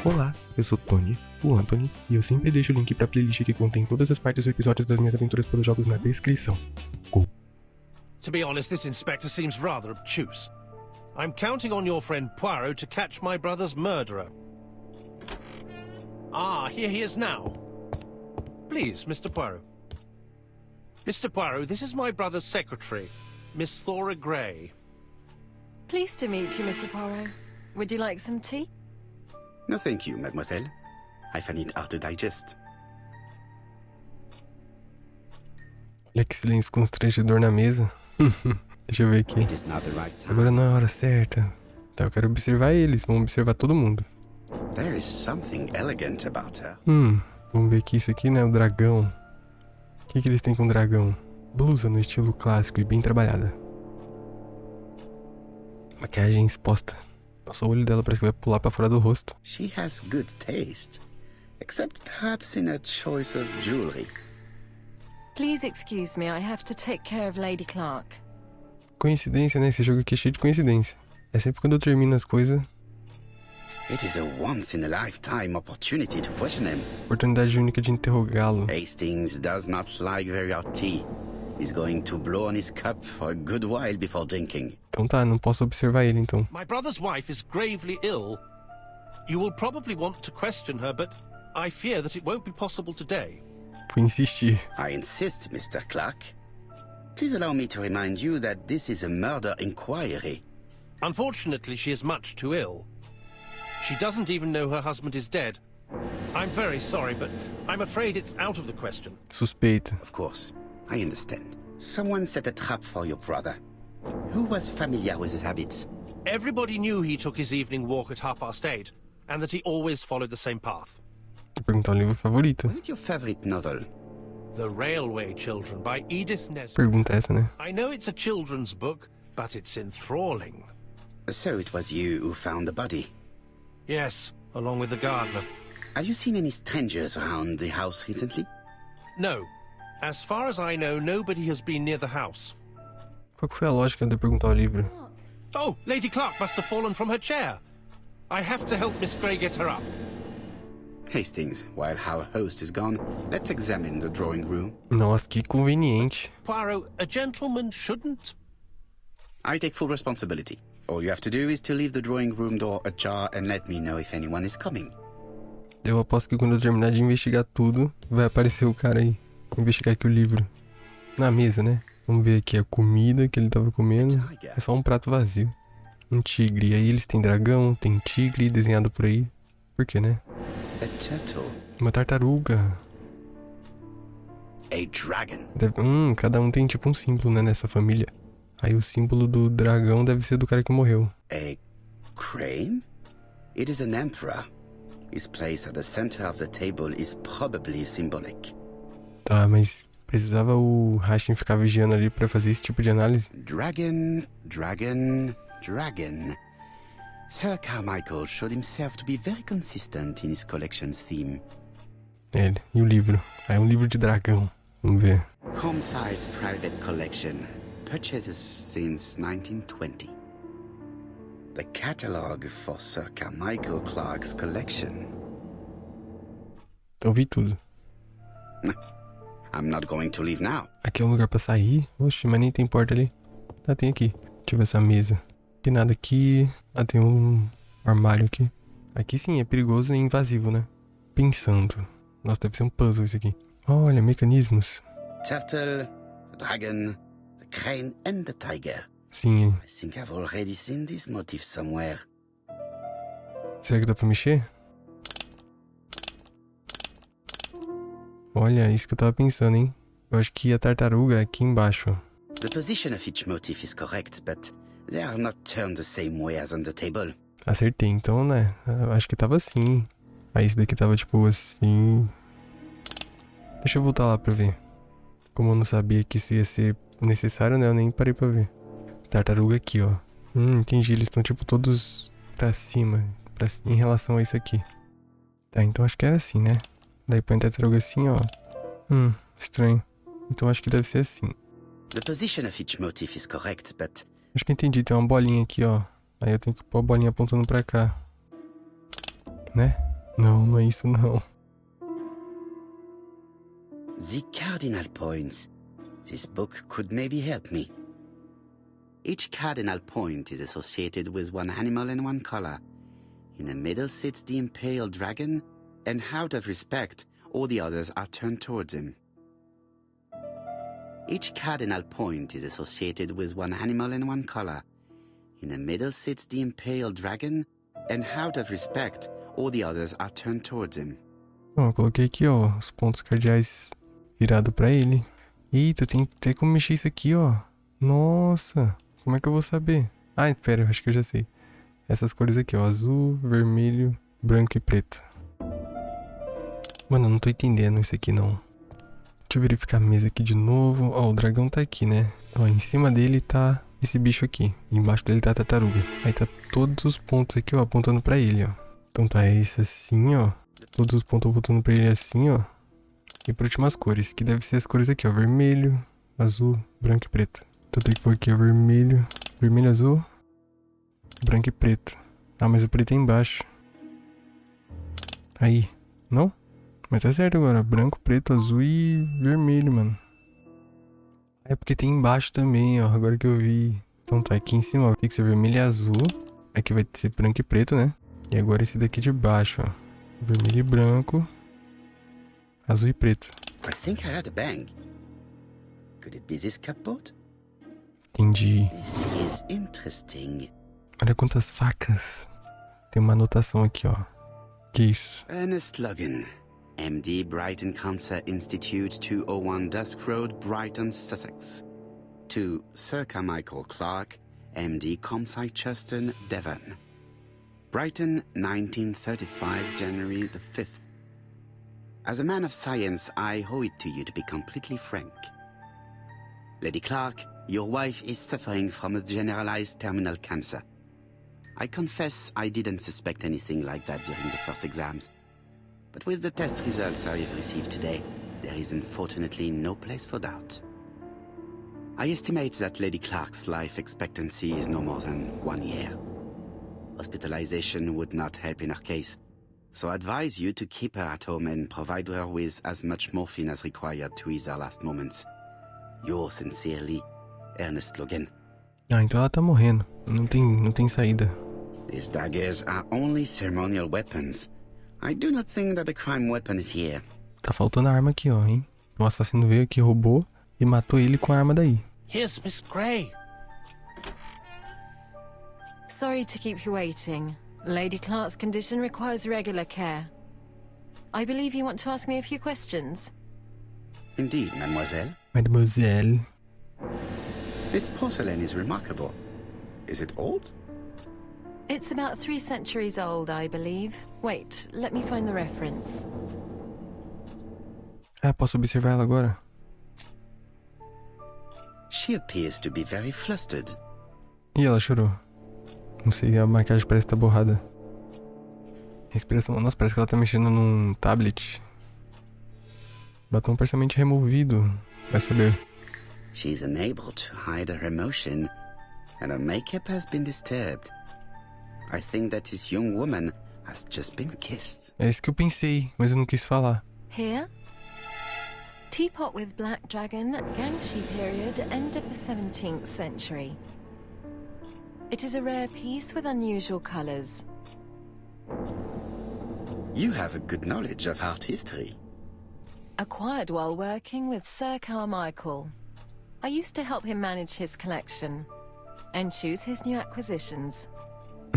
Olá, eu sou Tony, o Anthony, e eu sempre deixo o link pra playlist que contém todas as partes ou episódios das minhas aventuras pelos jogos na descrição. Go! To be honest, this inspector seems rather obtuse. I'm counting on your friend Poirot to catch my brother's murderer. Ah, here he is now. Please, Mr. Poirot. Mr. Poirot, this is my brother's secretary, Miss Thora Gray. Pleased to meet you, Mr. Poirot. Would you like some tea? No, thank you, mademoiselle. I find it hard to digest. Olha que silêncio constrangedor na mesa. Deixa eu ver aqui. It is not the right time. Agora não é a hora certa. Tá, eu quero observar eles. Vamos observar todo mundo. There is something elegant about her. Vamos ver aqui. Isso aqui, né? O dragão. O que eles têm com o dragão? Blusa no estilo clássico e bem trabalhada. Maquiagem exposta. Nossa, o olho dela parece que vai pular pra fora do rosto. She has good taste. Except perhaps in her choice of jewelry. Please excuse me, I have to take care of Lady Clark. Coincidência, né? Esse jogo aqui é cheio de coincidência. É sempre quando eu termino as coisas. It is a once-in-a-lifetime opportunity to question him. Oportunidade única de interrogá-lo. Hastings does not like very hot tea. He's going to blow on his cup for a good while before drinking. Então tá, não posso observar ele então. My brother's wife is gravely ill. You will probably want to question her, but I fear that it won't be possible today. Fui insistir. I insist, Mr. Clark. Please allow me to remind you that this is a murder inquiry. Unfortunately, she is much too ill. She doesn't even know her husband is dead. I'm very sorry, but I'm afraid it's out of the question. Suspeita. Of course, I understand. Someone set a trap for your brother. Who was familiar with his habits? Everybody knew he took his evening walk at 8:30, and that he always followed the same path. Vou perguntar o livro favorito. Was it your favorite novel? The Railway Children by Edith Nesbit. Pergunta essa, né? I know it's a children's book, but it's enthralling. So it was you who found the body. Yes, along with the gardener. Have you seen any strangers around the house recently? No. As far as I know, nobody has been near the house. Qual que foi a lógica de eu perguntar o livro? Oh, Lady Clark must have fallen from her chair. I have to help Miss Gray get her up. Hastings, while our host is gone, let's examine the drawing room. Nossa, que conveniente. Poirot, a gentleman shouldn't... I take full responsibility. All you have to do is to leave the drawing room door ajar and let me know if anyone is coming. Eu aposto que quando eu terminar de investigar tudo, vai aparecer o cara aí. Vou investigar aqui o livro. Na mesa, né? Vamos ver aqui a comida que ele tava comendo. É só um prato vazio. Um tigre. E aí eles têm dragão, tem tigre desenhado por aí. Por quê, né? A turtle. Uma tartaruga. A dragon. Cada um tem tipo um símbolo, né, nessa família. Aí o símbolo do dragão deve ser do cara que morreu. A crane? It is an emperor. His place at the center of the table is probably symbolic. Tá, mas precisava o Hashin ficar vigiando ali pra fazer esse tipo de análise? Dragon, dragon, dragon. Sir Carmichael showed himself to be very consistent in his collection's theme. Ele. E o livro? Ah, é um livro de dragão. Vamos ver. Comside's private collection. Purchases since 1920. The catalogue for Sir Carmichael Clark's collection. Eu vi tudo. I'm not going to leave now. Aqui é um lugar pra sair? Oxe, mas nem tem porta ali. Ah, tem aqui. Deixa eu ver essa mesa. Tem nada aqui. Ah, tem um armário aqui. Aqui sim, é perigoso e invasivo, né? Pensando. Nossa, deve ser um puzzle isso aqui. Olha, mecanismos. Turtle, the dragon, the crane and the tiger. Sim. I think I've already seen this motif somewhere. Será que dá pra mexer? Olha, isso que eu tava pensando, hein? Eu acho que a tartaruga é aqui embaixo, ó. The position of each motif is correct, but they are not turned the same way as on the table. Acertei, então, né? Eu acho que tava assim. Aí esse daqui tava tipo assim. Deixa eu voltar lá pra ver. Como eu não sabia que isso ia ser necessário, né? Eu nem parei pra ver. Tartaruga aqui, ó. Entendi. Eles estão tipo todos pra cima. Em relação a isso aqui. Tá, então acho que era assim, né? Daí põe a tartaruga assim, ó. Estranho. Então acho que deve ser assim. The position of each motif is correct, but Acho que entendi, tem uma bolinha aqui, ó. Aí eu tenho que pôr a bolinha apontando pra cá. Né? Não, não é isso não. The cardinal points. This book could maybe help me. Each cardinal point is associated with one animal and one color. In the middle sits the imperial dragon, and out of respect, all the others are turned towards him. Each cardinal point is associated with one animal and one color. In the middle sits the imperial dragon, and out of respect, all the others are turned towards him. Ó, eu coloquei aqui, ó, os pontos cardeais virados pra ele. Eita, tem até como mexer isso aqui, ó. Nossa, como é que eu vou saber? Ai, pera, eu acho que eu já sei. Essas cores aqui, ó, azul, vermelho, branco e preto. Mano, eu não tô entendendo isso aqui, não. Deixa eu verificar a mesa aqui de novo. Ó, o dragão tá aqui, né? Ó, em cima dele tá esse bicho aqui. Embaixo dele tá a tartaruga. Aí tá todos os pontos aqui, ó, apontando pra ele, ó. Então tá esse assim, ó. Todos os pontos apontando pra ele assim, ó. E por último as cores, que deve ser as cores aqui, ó. Vermelho, azul, branco e preto. Então tem que pôr aqui, ó, vermelho, vermelho, azul, branco e preto. Ah, mas o preto é embaixo. Aí, não? Mas tá certo agora, branco, preto, azul e vermelho, mano. É porque tem embaixo também, ó, agora que eu vi. Então tá, aqui em cima, ó, tem que ser vermelho e azul. Aqui vai ser branco e preto, né? E agora esse daqui de baixo, ó. Vermelho e branco. Azul e preto. I think I heard a bang. Could it be this cupboard? Entendi. This is interesting. Olha quantas facas. Tem uma anotação aqui, ó. Que isso? Ernest Logan, MD, Brighton Cancer Institute, 201 Dusk Road, Brighton, Sussex. To Sir Carmichael Clark, MD, ComSci Churchton, Devon. Brighton, 1935, January the 5th. As a man of science, I owe it to you to be completely frank. Lady Clark, your wife is suffering from a generalized terminal cancer. I confess I didn't suspect anything like that during the first exams. But with the test results I have received today, there is unfortunately no place for doubt. I estimate that Lady Clark's life expectancy is no more than 1 year. Hospitalization would not help in her case, so I advise you to keep her at home and provide her with as much morphine as required to ease her last moments. Yours sincerely, Ernest Logan. Ah, então ela tá morrendo. Não tem saída. These daggers are only ceremonial weapons. I do not think that the crime weapon is here. Tá faltando a arma aqui, ó, hein? O assassino veio aqui, roubou e matou ele com a arma daí. Here's Miss Grey. Sorry to keep you waiting. Lady Clark's condition requires regular care. I believe you want to ask me a few questions. Indeed, mademoiselle. Mademoiselle. This porcelain is remarkable. Is it old? It's about 3 centuries old, I believe. Wait, let me find the reference. Ah, posso observar ela agora? She appears to be very flustered. Ih, ela chorou. Não sei, a maquiagem parece que tá borrada. Respiração. Nossa, parece que ela tá mexendo num tablet. Batom parcialmente removido. Vai saber. She's unable to hide her emotion, and her makeup has been disturbed. I think that this young woman has just been kissed. É isso que eu pensei, mas eu não quis falar. Here? Teapot with black dragon, Gangxi period, end of the 17th century. It is a rare piece with unusual colors. You have a good knowledge of art history. Acquired while working with Sir Carmichael. I used to help him manage his collection and choose his new acquisitions.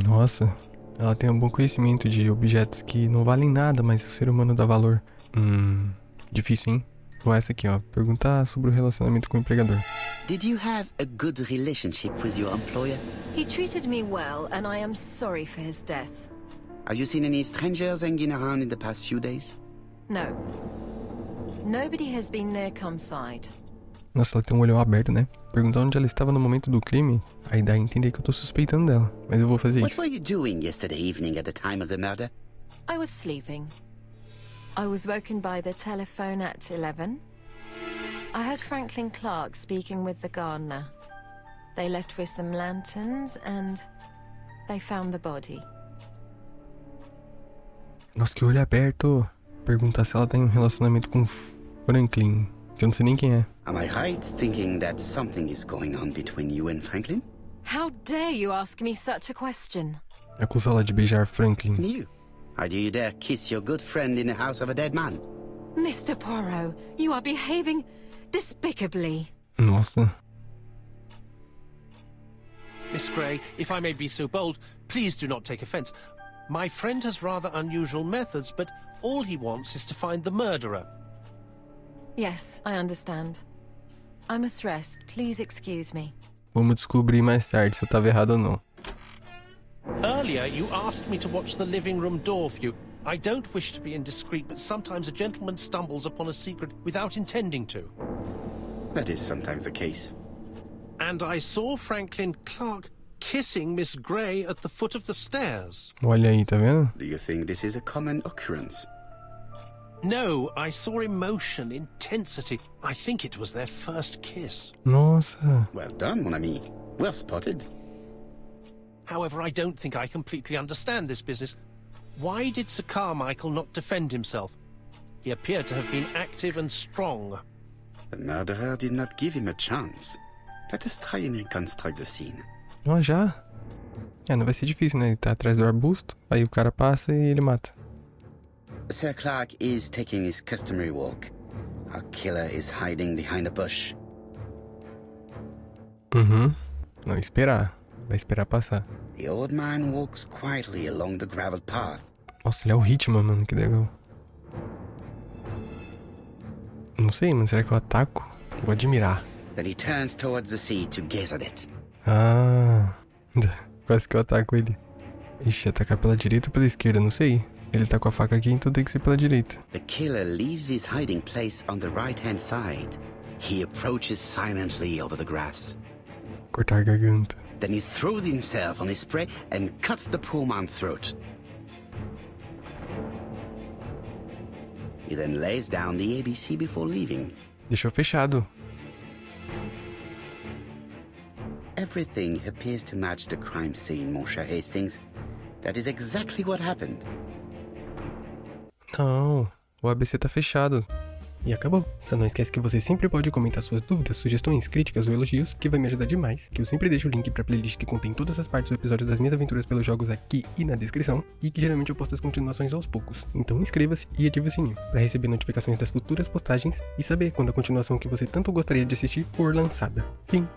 Nossa, ela tem um bom conhecimento de objetos que não valem nada, mas o ser humano dá valor. Difícil, hein? Ou essa aqui, ó. Perguntar sobre o relacionamento com o empregador. Did you have a good relationship with your employer? He treated me well, and I am sorry for his death. Have you seen any strangers hanging around in the past few days? No. Nobody has been near Comside. Nossa, ela tem um olhão aberto, né? Perguntar onde ela estava no momento do crime, aí dá a entender que eu tô suspeitando dela. Mas eu vou fazer What isso. were you doing yesterday evening at the time of the murder? I was sleeping. I was woken by the telephone at 11. I heard Franklin Clark speaking with the gardener. They left with some lanterns and they found the body. Nossa, que olho aberto. Perguntar se ela tem um relacionamento com Franklin, que eu não sei nem quem é. Am I right thinking that something is going on between you and Franklin? How dare you ask me such a question? Acusa ela de beijar Franklin. And you? How do you dare kiss your good friend in the house of a dead man? Mr. Poirot, you are behaving despicably. Nossa. Miss Grey, if I may be so bold, please do not take offense. My friend has rather unusual methods, but all he wants is to find the murderer. Yes, I understand. I must rest. Please excuse me. Vamos descobrir mais tarde se eu tava errado ou não. Earlier, you asked me to watch the living room door for you. I don't wish to be indiscreet, but sometimes a gentleman stumbles upon a secret without intending to. That is sometimes the case. And I saw Franklin Clark kissing Miss Grey at the foot of the stairs. Olha aí, tá vendo? Do you think this is a common occurrence? No, I saw emotion, intensity. I think it was their first kiss. Nossa. Well done, mon ami. Well spotted. However, I don't think I completely understand this business. Why did Sir Carmichael not defend himself? He appeared to have been active and strong. The murderer did not give him a chance. Let us try and reconstruct the scene. Ó, já? Não vai ser difícil, né? Ele tá atrás do arbusto, aí o cara passa e ele mata. Sir Clark is taking his customary walk. Our killer is hiding behind a bush. Não, esperar. Vai esperar passar. The old man walks quietly along the gravel path. Nossa, ele é o Hitman, mano, que legal. Não sei, mano, será que eu ataco? Vou admirar. Then he turns towards the sea to gaze at it. Ah, quase que eu ataco ele. Ixi, atacar pela direita ou pela esquerda, não sei. Ele tá com a faca aqui, então tem que ser pela direita. The killer leaves his hiding place on the right-hand side. He approaches silently over the grass. Cortar a garganta. Then he throws himself on his prey and cuts the poor man's throat. He then lays down the ABC before leaving. Deixou fechado. Everything appears to match the crime scene, Monsieur Hastings. That is exactly what happened. Não, o ABC tá fechado. E acabou. Só não esquece que você sempre pode comentar suas dúvidas, sugestões, críticas ou elogios, que vai me ajudar demais, que eu sempre deixo o link pra playlist que contém todas as partes do episódio das minhas aventuras pelos jogos aqui e na descrição, e que geralmente eu posto as continuações aos poucos. Então inscreva-se e ative o sininho, pra receber notificações das futuras postagens e saber quando a continuação que você tanto gostaria de assistir for lançada. Fim.